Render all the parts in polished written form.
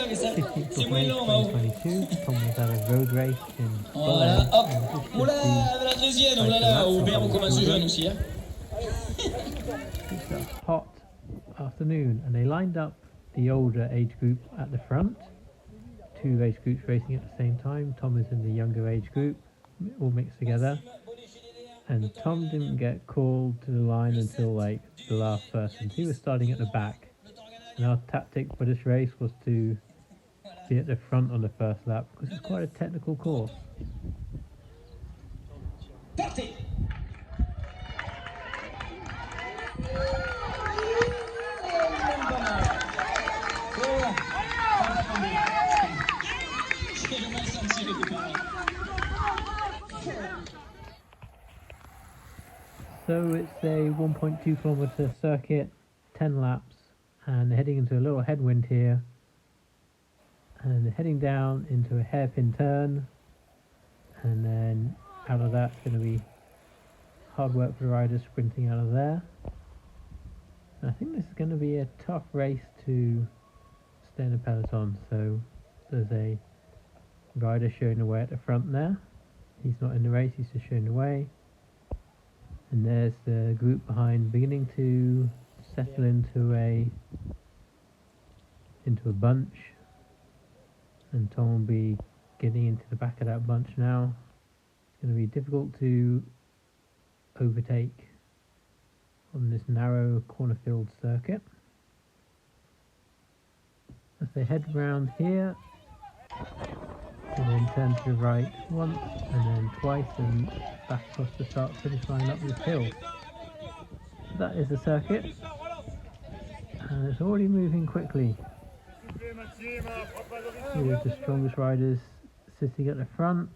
mais ça, 15th c'est of moins May lent en haut. 2022, Tom was at a road race in Voilà, Bollene, hop. and this Oh là, should be la deuxième, oh like là the là, lap au of vert, on our commence jeune children. aussi. Hein. It's a hot afternoon, and they lined up the older age group at the front. Two age groups racing at the same time. Tom is in the younger age group, all mixed together. And Tom didn't get called to the line until like the last person. He was starting at the back. And our tactic for this race was to be at the front on the first lap because it's quite a technical course. Partez. So it's a 1.2 kilometer circuit, 10 laps, and heading into a little headwind here, and heading down into a hairpin turn, and then out of that it's going to be hard work for the riders sprinting out of there. And I think this is going to be a tough race to stay in the peloton. So there's a rider showing the way at the front there. He's not in the race, he's just showing the way. And there's the group behind beginning to settle into a bunch. And Tom will be getting into the back of that bunch now. It's going to be difficult to overtake on this narrow corner-filled circuit. As they head round here, and then turn to the right once, and then twice, and back across the start-finish line up this hill. So that is the circuit, and it's already moving quickly. Here's the strongest riders sitting at the front,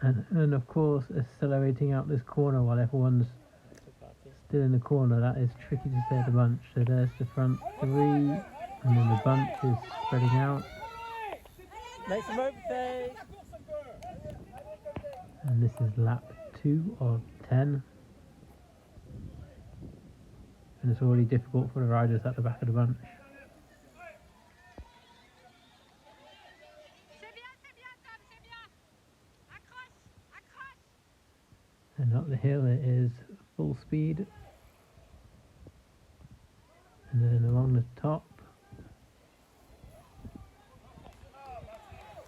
and of course accelerating out this corner while everyone's still in the corner. That is tricky to stay at the bunch. So there's the front three, and then the bunch is spreading out. And this is lap 2 of 10. And it's already difficult for the riders at the back of the bunch. And up the hill it is full speed. And then along the top,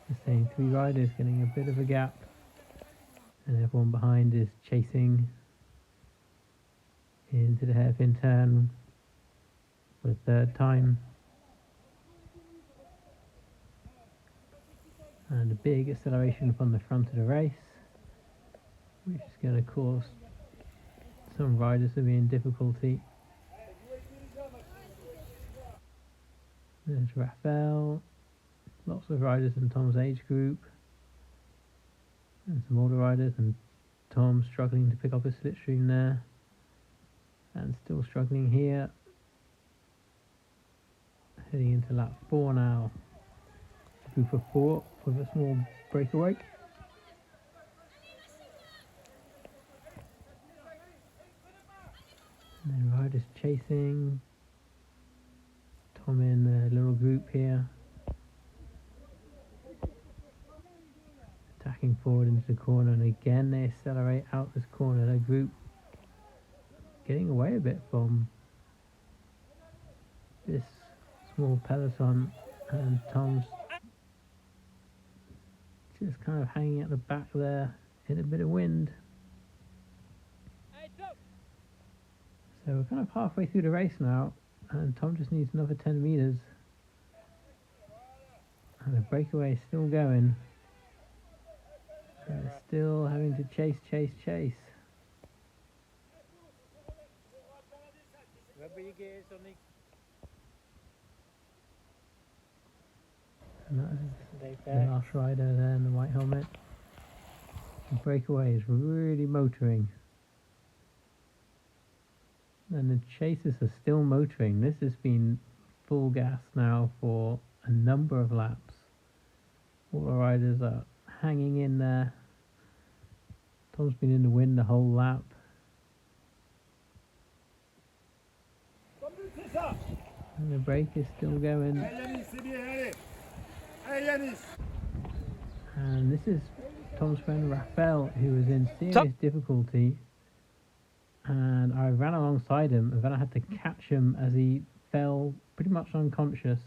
the same 3 riders getting a bit of a gap. And everyone behind is chasing into the hairpin turn for the 3rd time. And a big acceleration from the front of the race, which is going to cause some riders to be in difficulty. There's Raphael, lots of riders in Tom's age group, and some older riders, and Tom struggling to pick up his slipstream there, and still struggling here. Heading into lap 4 now, a group of 4 with a small breakaway. And then riders chasing, Tom in a little group here, attacking forward into the corner, and again they accelerate out this corner. The group getting away a bit from this small peloton, and Tom's just kind of hanging at the back there in a bit of wind. So we're kind of halfway through the race now, and Tom just needs another 10 meters, and the breakaway is still going, and they're still having to chase. And that is the last rider there in the white helmet. The breakaway is really motoring. And the chasers are still motoring. This has been full gas now for a number of laps. All the riders are hanging in there. Tom's been in the wind the whole lap. And the brake is still going. And this is Tom's friend Raphael, who was in serious difficulty, and I ran alongside him, and then I had to catch him as he fell pretty much unconscious,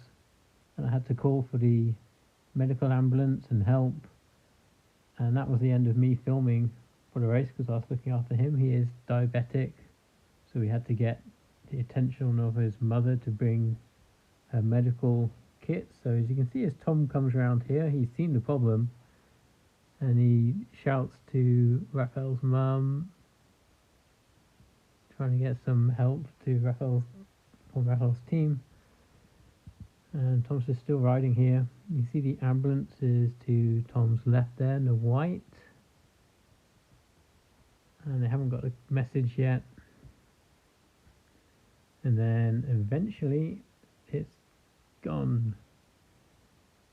and I had to call for the medical ambulance and help, and that was the end of me filming for the race because I was looking after him. He is diabetic, so we had to get the attention of his mother to bring her medical kit. So as you can see, as Tom comes around here, he's seen the problem, and he shouts to Raphael's mum, trying to get some help to Raphael's team. And Tom's just still riding here. You see the ambulance is to Tom's left there in the white, and they haven't got a message yet. And then eventually it's gone.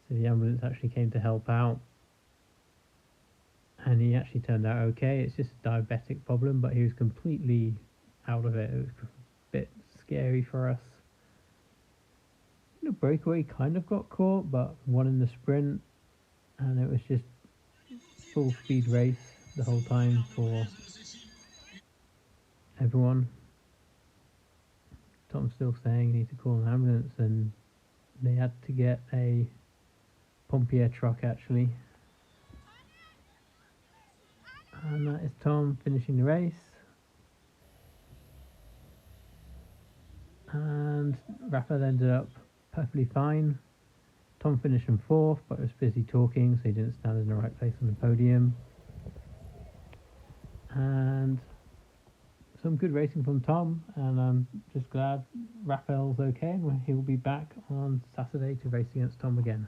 So the ambulance actually came to help out, and he actually turned out okay. It's just a diabetic problem, but he was completely out of it. It was a bit scary for us. The breakaway kind of got caught, but won in the sprint, and it was just full speed race the whole time for everyone. Tom's still saying you need to call an ambulance, and they had to get a pompier truck actually. And that is Tom finishing the race. And Raphael ended up perfectly fine. Tom finished in 4th, but was busy talking, so he didn't stand in the right place on the podium. And some good racing from Tom, and I'm just glad Raphael's okay, and he'll be back on Saturday to race against Tom again.